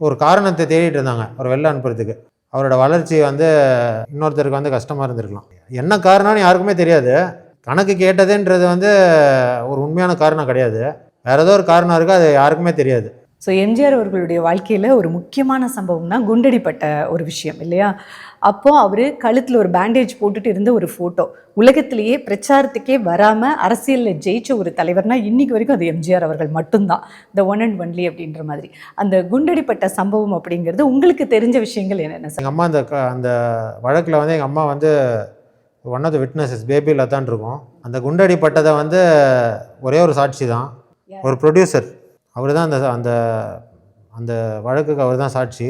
ஒரு காரணத்தை தேடிட்டு இருந்தாங்க அவர் வெளில அனுப்புறதுக்கு. அவரோட வளர்ச்சி வந்து இன்னொருத்தருக்கு வந்து கஷ்டமாக இருந்திருக்கலாம். என்ன காரணம்னு யாருக்குமே தெரியாது. கணக்கு கேட்டதுன்றது வந்து ஒரு உண்மையான காரணம் கிடையாது, வேறு ஏதோ ஒரு காரணம் இருக்குது, அது யாருக்குமே தெரியாது. ஸோ எம்ஜிஆர் அவர்களுடைய வாழ்க்கையில் ஒரு முக்கியமான சம்பவம்னா குண்டடிப்பட்ட ஒரு விஷயம் இல்லையா? அப்போது அவர் கழுத்தில் ஒரு பேண்டேஜ் போட்டுட்டு இருந்த ஒரு ஃபோட்டோ உலகத்திலேயே பிரச்சாரத்துக்கே வராமல் அரசியலில் ஜெயிச்ச ஒரு தலைவர்னா இன்றைக்கி வரைக்கும் அது எம்ஜிஆர் அவர்கள் மட்டும்தான், த ஒன் அண்ட் ஒன்லி அப்படின்ற மாதிரி. அந்த குண்டடிப்பட்ட சம்பவம் அப்படிங்கிறது உங்களுக்கு தெரிஞ்ச விஷயங்கள் என்னென்ன சார்? எங்கள் அம்மா அந்த வழக்கில் வந்து எங்கள் அம்மா வந்து ஒன் ஆஃப் த விட்னஸஸ் பேபியில் தான் இருக்கும். அந்த குண்டடிப்பட்டதை வந்து ஒரே ஒரு சாட்சி தான், ஒரு ப்ரொடியூசர், அவர் தான் அந்த அந்த வழக்குக்கு அவர் தான் சாட்சி.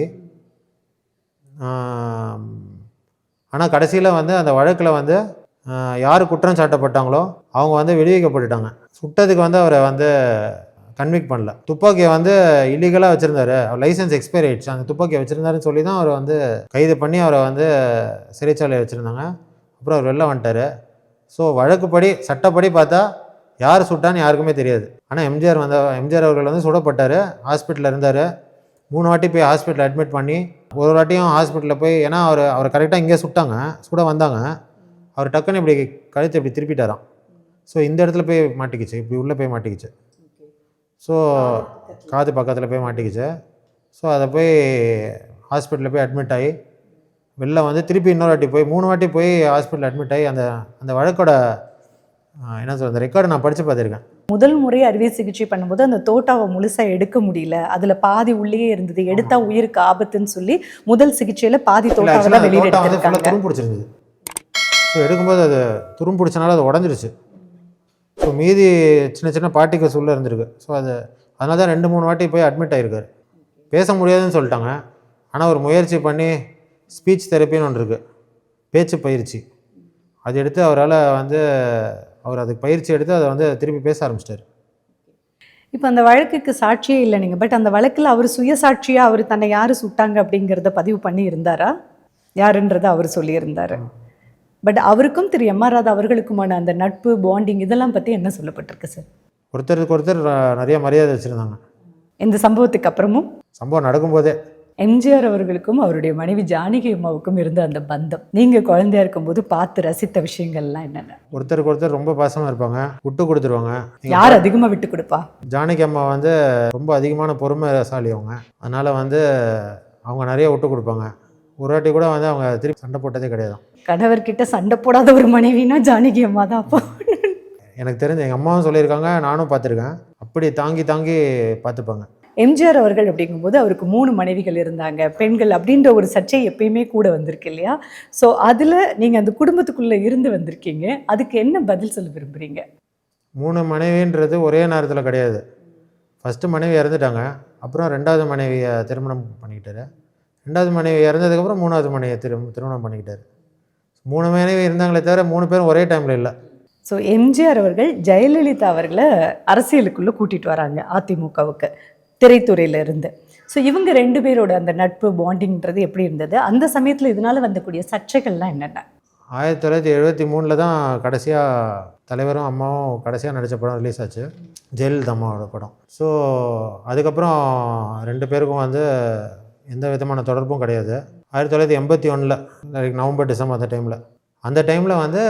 ஆனால் கடைசியில் வந்து அந்த வழக்கில் வந்து யார் குற்றம் சாட்டப்பட்டாங்களோ அவங்க வந்து விடுவிக்கப்பட்டுட்டாங்க. சுட்டதுக்கு வந்து அவரை வந்து கன்விக்ட் பண்ணல. துப்பாக்கியை வந்து இல்லீகலாக வச்சுருந்தாரு, அவர் லைசன்ஸ் எக்ஸ்பைரி ஆயிடுச்சு, அந்த துப்பாக்கியை வச்சுருந்தாருன்னு சொல்லி தான் அவரை வந்து கைது பண்ணி அவரை வந்து சிறைச்சாலையை வச்சுருந்தாங்க. அப்புறம் அவர் வெளில வந்துட்டார். ஸோ வழக்குப்படி சட்டப்படி பார்த்தா யார் சுட்டான்னு யாருக்குமே தெரியாது. ஆனால் எம்ஜிஆர் அவர்கள் வந்து சுடப்பட்டார், ஹாஸ்பிட்டலில் இருந்தார், 3 வாட்டி போய் ஹாஸ்பிட்டலில் அட்மிட் பண்ணி ஒரு வாட்டியும் ஹாஸ்பிட்டலில் போய், ஏன்னா அவரை கரெக்டாக இங்கே சுட்டாங்க, சுட வந்தாங்க. அவர் டக்குன்னு இப்படி கழுத்தை இப்படி திருப்பிட்டாராம். ஸோ இந்த இடத்துல போய் மாட்டிக்கிச்சு, இப்படி உள்ளே போய் மாட்டிக்கிச்சு. ஸோ காது பக்கத்தில் போய் மாட்டிக்கிச்சு. ஸோ அதை போய் ஹாஸ்பிட்டலில் போய் அட்மிட் ஆகி வெளில வந்து திருப்பி இன்னொரு வாட்டி போய் 3 வாட்டி போய் ஹாஸ்பிட்டல் அட்மிட் ஆகி அந்த வழக்கோட என்ன சொல்கிறது, அந்த ரெக்கார்டு நான் படித்து பார்த்துருக்கேன். முதல் முறை அறுவை சிகிச்சை பண்ணும்போது அந்த தோட்டாவை முழுசா எடுக்க முடியல, அதுல பாதி உள்ளே இருந்தது, எடுத்தா உயிருக்கு ஆபத்துன்னு சொல்லி முதல் சிகிச்சையில பாதி தோட்டாவை தான் வெளியில வந்து எடுத்திருக்காங்க. துரும் பிடிச்சிருந்தது. ஸோ எடுக்கும்போது அது துரும் பிடிச்சனால அது உடஞ்சிருச்சு. ஸோ மீதி சின்ன சின்ன பார்ட்டிகல்ஸ் உள்ளே இருந்திருக்கு. ஸோ அதனால தான் 2-3 வாட்டி போய் அட்மிட் ஆகிருக்காரு. பேச முடியாதுன்னு சொல்லிட்டாங்க. ஆனால் ஒரு முயற்சி பண்ணி ஸ்பீச் தெரப்பின்னு ஒன்று இருக்குது, பேச்சு பயிற்சி. அது எடுத்து அவரால் வந்து அவர் அதுக்கு பயிற்சி எடுத்து அதை வந்து திருப்பி பேச ஆரம்பிச்சிட்டார். இப்போ அந்த வழக்குக்கு சாட்சியே இல்லை நீங்கள், பட் அந்த வழக்கில் அவர் சுயசாட்சியாக அவர் தன்னை யார் சுட்டாங்க அப்படிங்கிறத பதிவு பண்ணி இருந்தாரா, யாருன்றதை அவர் சொல்லியிருந்தார். பட் அவருக்கும் திரு எம்.ஆர். ராதா அவர்களுக்குமான அந்த நட்பு பாண்டிங் இதெல்லாம் பற்றி என்ன சொல்லப்பட்டிருக்கு சார்? ஒருத்தருக்கு ஒருத்தர் நிறைய மரியாதை வச்சுருந்தாங்க. இந்த சம்பவத்துக்கு அப்புறமும் சம்பவம் நடக்கும்போதே எம்ஜிஆர் அவர்களுக்கும் அவருடைய மனைவி ஜானகி அம்மாவுக்கும் இருந்த அந்த பந்தம், நீங்கள் குழந்தையா இருக்கும்போது பார்த்து ரசித்த விஷயங்கள்லாம் என்னென்ன? ஒருத்தருக்கு ஒருத்தர் ரொம்ப பாசமாக இருப்பாங்க, விட்டு கொடுத்துருவாங்க. யார் அதிகமாக விட்டு கொடுப்பா? ஜானகி அம்மா வந்து ரொம்ப அதிகமான பொறுமைசாலி அவங்க. அதனால் வந்து அவங்க நிறைய விட்டு கொடுப்பாங்க. ஒரு வாட்டி கூட வந்து அவங்க திருப்பி சண்டை போட்டதே கிடையாது. கணவர்கிட்ட சண்டை போடாத ஒரு மனைவினா ஜானகி அம்மா தான். அப்போ எனக்கு தெரிஞ்ச எங்கள் அம்மாவும் சொல்லியிருக்காங்க, நானும் பார்த்துருக்கேன். அப்படி தாங்கி தாங்கி பார்த்துப்பாங்க. எம்ஜிஆர் அவர்கள் அப்படிங்கும்போது அவருக்கு 3 மனைவிகள் இருந்தாங்க, பெண்கள் அப்படின்ற ஒரு சர்ச்சை எப்பயுமே கூட வந்திருக்கு இல்லையா? ஸோ அதில் நீங்கள் அந்த குடும்பத்துக்குள்ளே இருந்து வந்திருக்கீங்க, அதுக்கு என்ன பதில் சொல்ல விரும்புகிறீங்க? 3 மனைவின்றது ஒரே நேரத்தில் கிடையாது. ஃபஸ்ட்டு மனைவி இறந்துட்டாங்க, அப்புறம் 2வது மனைவியை திருமணம் பண்ணிக்கிட்டாரு. 2வது மனைவி இறந்ததுக்கப்புறம் 3வது மனைவியை திருமணம் பண்ணிக்கிட்டாரு. 3 மனைவி இருந்தாங்களே தவிர 3 பேரும் ஒரே டைமில் இல்லை. ஸோ எம்ஜிஆர் அவர்கள் ஜெயலலிதா அவர்களை அரசியலுக்குள்ளே கூட்டிகிட்டு வராங்க அதிமுகவுக்கு, திரைத்துறையில இருந்து. ஸோ இவங்க 2 பேரோட அந்த நட்பு பாண்டிங்கிறது எப்படி இருந்தது? அந்த சமயத்தில் இதனால் வந்தக்கூடிய சர்ச்சைகள்லாம் என்னென்ன? 1973 தான் கடைசியாக தலைவரும் அம்மாவும் கடைசியாக நடித்த படம் ரிலீஸ் ஆச்சு, ஜெயலலிதா அம்மாவோட படம். ஸோ அதுக்கப்புறம் 2 பேருக்கும் வந்து எந்த விதமான தொடர்பும் கிடையாது. 1981 நவம்பர் டிசம்பர் அந்த டைமில் வந்து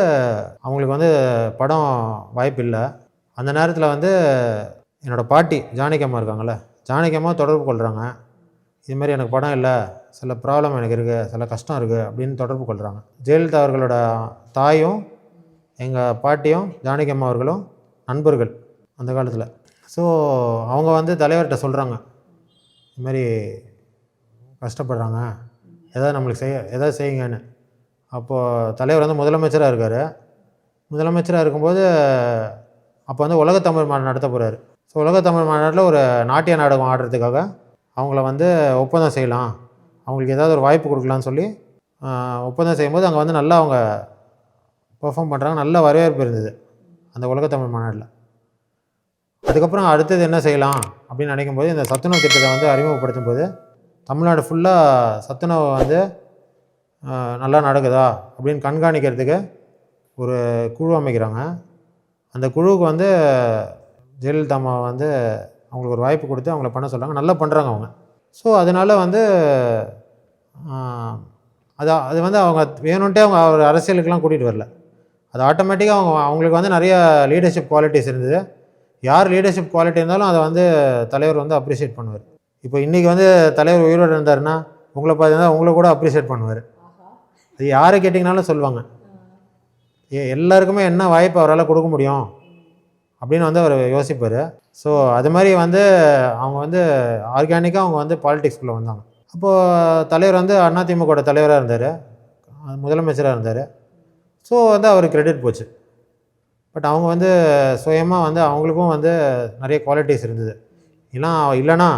அவங்களுக்கு வந்து படம் வாய்ப்பு இல்லை. அந்த நேரத்தில் வந்து என்னோடய பாட்டி ஜானகி அம்மா இருக்காங்கள்ல, ஜானகி அம்மா தொடர்பு கொள்கிறாங்க. இதுமாதிரி எனக்கு படம் இல்லை, சில ப்ராப்ளம் எனக்கு இருக்குது, சில கஷ்டம் இருக்குது அப்படின்னு தொடர்பு கொள்கிறாங்க. ஜெயலலிதா அவர்களோட தாயும் எங்கள் பாட்டியும் ஜானகி அம்மா அவர்களும் நண்பர்கள் அந்த காலத்தில். ஸோ அவங்க வந்து தலைவர்கிட்ட சொல்கிறாங்க, இதுமாதிரி கஷ்டப்படுறாங்க, எதாவது செய்யுங்கன்னு. அப்போது தலைவர் வந்து முதலமைச்சராக இருக்கார். முதலமைச்சராக இருக்கும்போது அப்போ வந்து உலகத்தமிழ் மாநாடு நடத்த போகிறாரு. ஸோ உலகத்தமிழ் மாநாட்டில் ஒரு நாட்டிய நாடகம் ஆடுறதுக்காக அவங்கள வந்து ஒப்பந்தம் செய்யலாம், அவங்களுக்கு ஏதாவது ஒரு வாய்ப்பு கொடுக்கலான்னு சொல்லி ஒப்பந்தம் செய்யும்போது அங்கே வந்து நல்லா அவங்க பெர்ஃபார்ம் பண்ணுறாங்க, நல்ல வரவேற்பு இருந்தது அந்த உலகத்தமிழ் மாநாட்டில். அதுக்கப்புறம் அடுத்தது என்ன செய்யலாம் அப்படின்னு நினைக்கும்போது இந்த சத்துணவு திட்டத்தை வந்து அறிமுகப்படுத்தும் போது தமிழ்நாடு ஃபுல்லாக சத்துணவு வந்து நல்லா நடக்குதா அப்படின்னு கண்காணிக்கிறதுக்கு ஒரு குழு அமைக்கிறாங்க. அந்த குழுவுக்கு வந்து ஜெயலலிதா அம்மா வந்து அவங்களுக்கு ஒரு வாய்ப்பு கொடுத்து அவங்கள பண்ண சொல்கிறாங்க, நல்லா பண்ணுறாங்க அவங்க. ஸோ அதனால் வந்து அது வந்து அவங்க வேணும்ன்ட்டே அவங்க ஒரு அரசியலுக்கெலாம் கூட்டிகிட்டு வரல. அது ஆட்டோமேட்டிக்காக அவங்களுக்கு வந்து நிறைய லீடர்ஷிப் குவாலிட்டிஸ் இருந்தது. யார் லீடர்ஷிப் குவாலிட்டி இருந்தாலும் அதை வந்து தலைவர் வந்து அப்ரிஷியேட் பண்ணுவார். இப்போ இன்றைக்கி வந்து தலைவர் உயிரோடு இருந்தாருன்னா உங்களை பார்த்தீங்கன்னா உங்களை கூட அப்ரிஷியேட் பண்ணுவார். அது யாரை கேட்டிங்கனாலும் சொல்லுவாங்க, எல்லாருக்குமே என்ன வாய்ப்பு அவரால் கொடுக்க முடியும் அப்படின்னு வந்து அவர் யோசிப்பார். ஸோ அது மாதிரி வந்து அவங்க வந்து ஆர்கானிக்காக அவங்க வந்து பாலிடிக்ஸ்குள்ளே வந்தாங்க. அப்போது தலைவர் வந்து அதிமுக தலைவராக இருந்தார், முதலமைச்சராக இருந்தார். ஸோ வந்து அவருக்கு கிரெடிட் போச்சு. பட் அவங்க வந்து சுயமாக வந்து அவங்களுக்கும் வந்து நிறைய குவாலிட்டிஸ் இருந்தது. இல்லைனா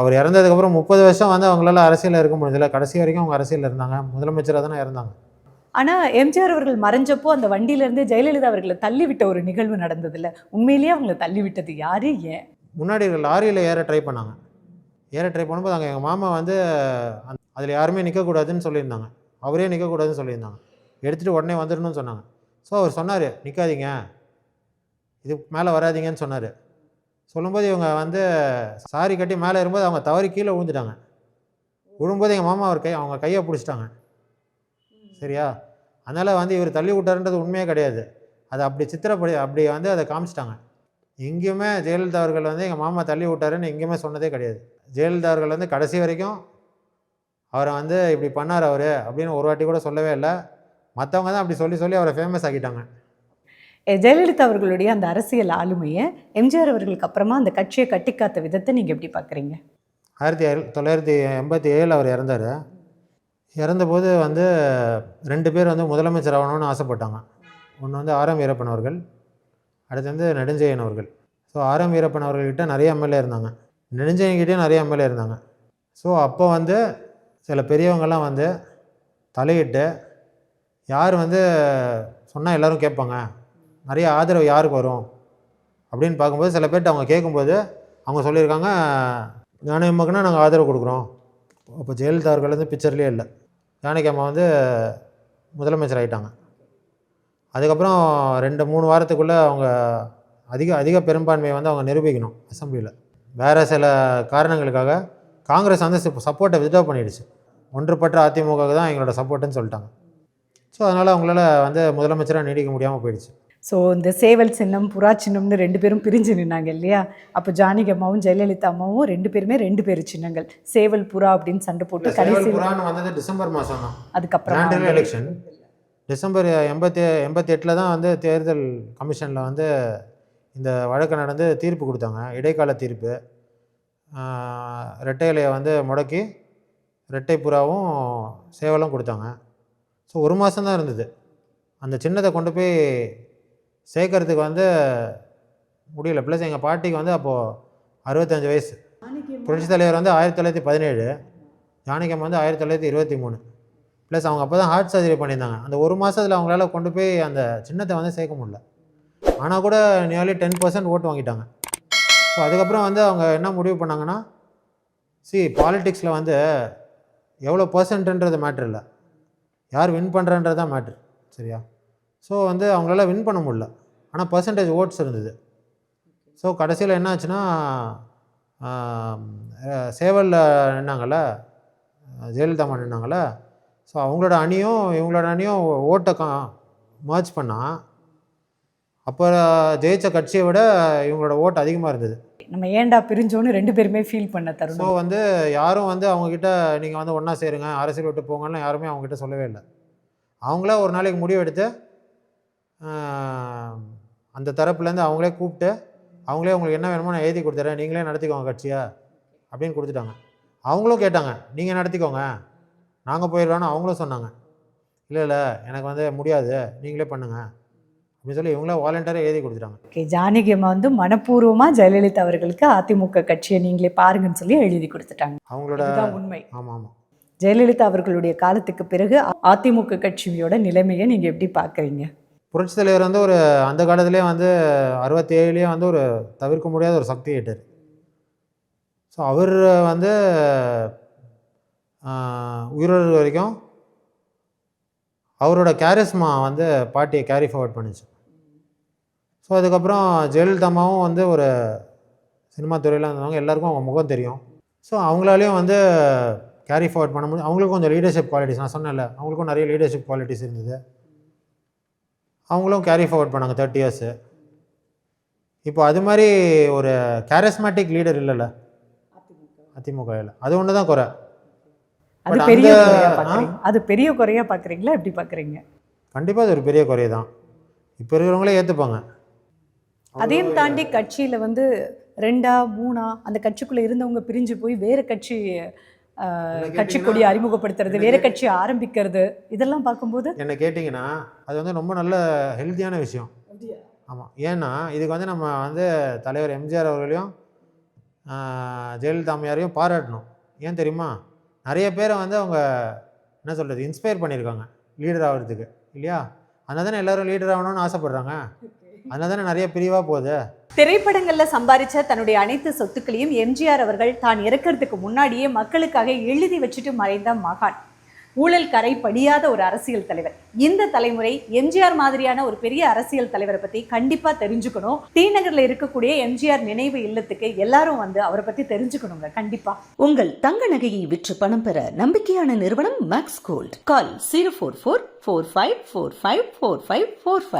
அவர் இறந்ததுக்கப்புறம் 30 வருஷம் வந்து அவங்களால அரசியலில் இருக்க முடியல. கடைசி வரைக்கும் அவங்க அரசியலில் இருந்தாங்க, முதலமைச்சராக தானே இருந்தாங்க. ஆனால் எம்ஜிஆர் அவர்கள் மறைஞ்சப்போ அந்த வண்டியிலேருந்து ஜெயலலிதா அவர்களை தள்ளிவிட்ட ஒரு நிகழ்வு நடந்ததில்ல, உண்மையிலேயே அவங்களை தள்ளிவிட்டது யாரு, ஏன்? முன்னாடி லாரியில் ஏற ட்ரை பண்ணும்போது அங்கே எங்கள் மாமா வந்து அதில் யாருமே நிற்கக்கூடாதுன்னு சொல்லியிருந்தாங்க, அவரே நிற்கக்கூடாதுன்னு சொல்லியிருந்தாங்க, எடுத்துகிட்டு உடனே வந்துடணும்னு சொன்னாங்க. ஸோ அவர் சொன்னார், நிற்காதீங்க, இது மேலே வராதிங்கன்னு சொன்னார். சொல்லும்போது இவங்க வந்து சாரி கட்டி மேலே ஏறும்போது அவங்க தவறி கீழே விழுந்துட்டாங்க. விழும்போது எங்கள் மாமா அவங்க கையை பிடிச்சிட்டாங்க. சரியா? அதனால் வந்து இவர் தள்ளி விட்டாருன்றது உண்மையே கிடையாது. அதை அப்படி வந்து அதை காமிச்சிட்டாங்க. எங்கேயுமே ஜெயலலிதா அவர்கள் வந்து எங்கள் மாமா தள்ளி விட்டாருன்னு எங்கேயுமே சொன்னதே கிடையாது. ஜெயலலிதா அவர்கள் வந்து கடைசி வரைக்கும் அவரை வந்து இப்படி பண்ணார் அவர் அப்படின்னு ஒரு வாட்டி கூட சொல்லவே இல்லை. மற்றவங்க தான் அப்படி சொல்லி சொல்லி அவரை ஃபேமஸ் ஆக்கிட்டாங்க. ஜெயலலிதா அவர்களுடைய அந்த அரசியல் ஆளுமையை எம்ஜிஆர் அவர்களுக்கு அப்புறமா அந்த கட்சியை கட்டி காத்த விதத்தை நீங்கள் எப்படி பார்க்குறீங்க? 1987 அவர் இறந்தார். இறந்தபோது வந்து 2 பேர் வந்து முதலமைச்சர் ஆகணும்னு ஆசைப்பட்டாங்க. ஒன்று வந்து ஆர்.எம். வீரப்பன் அவர்கள், அடுத்து வந்து நெடுஞ்செழியன் அவர்கள். So RM. வீரப்பன் அவர்கள்கிட்ட நிறைய எம்எல்ஏ இருந்தாங்க, நெடுஞ்செழியன்கிட்டே நிறைய எம்எல்ஏ இருந்தாங்க. ஸோ அப்போ வந்து சில பெரியவங்கள்லாம் வந்து தலையிட்டு யார் வந்து சொன்னால் எல்லோரும் கேட்பாங்க, நிறைய ஆதரவு யாருக்கு வரும் அப்படின்னு பார்க்கும்போது சில பேர்கிட்ட அவங்க கேட்கும்போது அவங்க சொல்லியிருக்காங்க, ஜானகி அம்மாக்குன்னா நாங்கள் ஆதரவு கொடுக்குறோம். அப்போ ஜெயலலிதா அவர்கள் வந்து பிக்சர்லேயே இல்லை. ஜானகி அம்மா வந்து முதலமைச்சர் ஆகிட்டாங்க. அதுக்கப்புறம் 2-3 வாரத்துக்குள்ளே அவங்க அதிக பெரும்பான்மையை வந்து அவங்க நிரூபிக்கணும் அசெம்பிளியில். வேறு சில காரணங்களுக்காக காங்கிரஸ் வந்து சப்போர்ட்டை வித்ட்ரா பண்ணிடுச்சு. ஒன்றுபட்ட அதிமுகவுக்கு தான் எங்களோட சப்போர்ட்டுன்னு சொல்லிட்டாங்க. ஸோ அதனால் அவங்களால வந்து முதலமைச்சராக நீடிக்க முடியாமல் போயிடுச்சு. ஸோ இந்த சேவல் சின்னம் புறா சின்னம்னு 2 பேரும் பிரிஞ்சு நின்னாங்க இல்லையா? அப்போ ஜானகி அம்மாவும் ஜெயலலிதா அம்மாவும் 2 பேருமே 2 பேர் சின்னங்கள், சேவல் புறா அப்படின்னு சண்டை போட்டு கடைசி புறான்னு வந்தது டிசம்பர் மாதம் தான். அதுக்கப்புறம் எலெக்ஷன் டிசம்பர் 88 தான் வந்து தேர்தல் கமிஷனில் வந்து இந்த வழக்கு நடந்து தீர்ப்பு கொடுத்தாங்க. இடைக்கால தீர்ப்பு. ரெட்டை இலையை வந்து முடக்கி ரெட்டை புறாவும் சேவலும் கொடுத்தாங்க. ஸோ 1 மாதம் தான் இருந்தது. அந்த சின்னத்தை கொண்டு போய் சேர்க்கறதுக்கு வந்து முடியல. ப்ளஸ் எங்கள் பாட்டிக்கு வந்து அப்போது 65 வயசு. புரட்சித் தலைவர் வந்து 1917, ஜானகி அம்மா வந்து 1923. ப்ளஸ் அவங்க அப்போ தான் ஹார்ட் சர்ஜரி பண்ணியிருந்தாங்க. அந்த 1 மாதத்தில் அவங்களால கொண்டு போய் அந்த சின்னத்தை வந்து சேர்க்க முடியல. ஆனால் கூட நியர்லி 10% ஓட்டு வாங்கிட்டாங்க. ஸோ அதுக்கப்புறம் வந்து அவங்க என்ன முடிவு பண்ணாங்கன்னா, பாலிட்டிக்ஸில் வந்து எவ்வளோ பர்சன்ட்ன்றது மேட்ரு இல்லை, யார் வின் பண்ணுறன்றது தான் மேட்ரு. சரியா? ஸோ வந்து அவங்களால வின் பண்ண முடியல, ஆனால் பர்சன்டேஜ் ஓட்ஸ் இருந்தது. ஸோ கடைசியில் என்ன ஆச்சுன்னா, சேவலில் நின்னாங்கள்ல, ஜெயலலிதா அம்மா நின்னாங்கள்ல, ஸோ அவங்களோட அணியும் இவங்களோட அணியும் ஓட்டை மர்ஜ் பண்ணால் அப்போ ஜெயித்த கட்சியை விட இவங்களோட ஓட்டு அதிகமாக இருந்தது. நம்ம ஏண்டா பிரிஞ்சோன்னு 2 பேருமே ஃபீல் பண்ண தருணம். ஸோ வந்து யாரும் வந்து அவங்கக்கிட்ட நீங்கள் வந்து ஒன்றா சேருங்க, அரசியல் விட்டு போங்கன்னு யாருமே அவங்ககிட்ட சொல்லவே இல்லை. அவங்களே ஒரு நாளைக்கு முடிவு எடுத்து அந்த தரப்புலேருந்து அவங்களே கூப்பிட்டு அவங்களே உங்களுக்கு என்ன வேணுமோ நான் எழுதி கொடுத்துறேன், நீங்களே நடத்திக்கோங்க கட்சியை அப்படின்னு கொடுத்துட்டாங்க. அவங்களும் கேட்டாங்க, நீங்கள் நடத்திக்கோங்க நாங்கள் போயிடுறோன்னு அவங்களும் சொன்னாங்க. இல்லை எனக்கு வந்து முடியாது, நீங்களே பண்ணுங்கள் அப்படின்னு சொல்லி இவங்களே வாலண்டியராக எழுதி கொடுத்துட்டாங்க. ஓகே, ஜானகி அம்மா வந்து மனப்பூர்வமாக ஜெயலலிதா அவர்களுக்கு அதிமுக கட்சியை நீங்களே பாருங்கன்னு சொல்லி எழுதி கொடுத்துட்டாங்க. அவங்களோட உண்மை. ஆமாம். ஜெயலலிதா அவர்களுடைய காலத்துக்கு பிறகு அதிமுக கட்சியோட நிலைமையை நீங்கள் எப்படி பார்க்குறீங்க? புரட்சித் தலைவர் வந்து ஒரு அந்த காலத்திலே வந்து 67 வந்து ஒரு தவிர்க்க முடியாத ஒரு சக்தி ஆயிட்டார். ஸோ அவர் வந்து உயிரோடு வரைக்கும் அவரோட கேரிஸ்மா வந்து பார்ட்டியை கேரி ஃபார்வர்ட் பண்ணிச்சு. ஸோ அதுக்கப்புறம் ஜெயலலிதா அம்மாவும் வந்து ஒரு சினிமா துறையில் இருந்தவங்க, எல்லாருக்கும் அவங்க முகம் தெரியும். ஸோ அவங்களாலையும் வந்து கேரி ஃபார்வர்ட் பண்ண முடியும். அவங்களுக்கும் கொஞ்சம் லீடர்ஷிப் குவாலிட்டிஸ், நான் சொன்னேன்ல, அவங்களுக்கும் நிறைய லீடர்ஷிப் குவாலிட்டிஸ் இருந்தது. அவங்களும் கேரி ஃபார்வர்ட் பண்ணாங்க 30 years. இப்போ அது மாதிரி ஒரு கேரிஸ்மேட்டிக் லீடர் இல்லைல்ல அதிமுகவில், அது ஒன்று தான் குறை. அது பெரிய குறையா பார்க்குறீங்களா, எப்படி பார்க்குறீங்க? கண்டிப்பாக அது ஒரு பெரிய குறை தான். இப்போ இருக்கிறவங்களே ஏற்றுப்பாங்க. அதையும் தாண்டி கட்சியில் வந்து 2ஆ 3ஆ அந்த கட்சிக்குள்ளே இருந்தவங்க பிரிஞ்சு போய் வேறு கட்சி கொடி அறிமுகப்படுத்துறது, வேறு கட்சி ஆரம்பிக்கிறது, இதெல்லாம் பார்க்கும்போது என்ன கேட்டிங்கன்னா அது வந்து ரொம்ப நல்ல ஹெல்த்தியான விஷயம். ஆமாம், ஏன்னா இதுக்கு வந்து நம்ம வந்து தலைவர் எம்ஜிஆர் அவர்களையும் ஜெயலலிதா அம்மையாரையும் பாராட்டணும். ஏன் தெரியுமா? நிறைய பேரை வந்து அவங்க என்ன சொல்கிறது, இன்ஸ்பயர் பண்ணியிருக்காங்க லீடர் ஆகிறதுக்கு, இல்லையா? அதனால தானே எல்லோரும் லீடர் ஆகணும்னு ஆசைப்படுறாங்க. அதனால தானே நிறைய பிரிவாக போகுது. திரைப்படங்களில் சம்பாதிச்ச தன்னுடைய அனைத்து சொத்துக்களையும் எம்ஜிஆர் அவர்கள் தான் இறக்கிறதுக்கு முன்னாடியே மக்களுக்காக எழுதி வச்சுட்டு மறைந்த மகான். ஊழல் கரை படியாத ஒரு அரசியல் தலைவர். இந்த தலைமுறை எம்ஜிஆர் மாதிரியான ஒரு பெரிய அரசியல் தலைவரை பத்தி கண்டிப்பா தெரிஞ்சுக்கணும். டி நகர்ல இருக்கக்கூடிய எம்ஜிஆர் நினைவு இல்லத்துக்கு எல்லாரும் வந்து அவரை பத்தி தெரிஞ்சுக்கணுங்க. கண்டிப்பா உங்கள் தங்க நகையை விற்று பணம் பெற நம்பிக்கையான நிறுவனம் மேக்ஸ் கோல்ட். கால் 04445454545.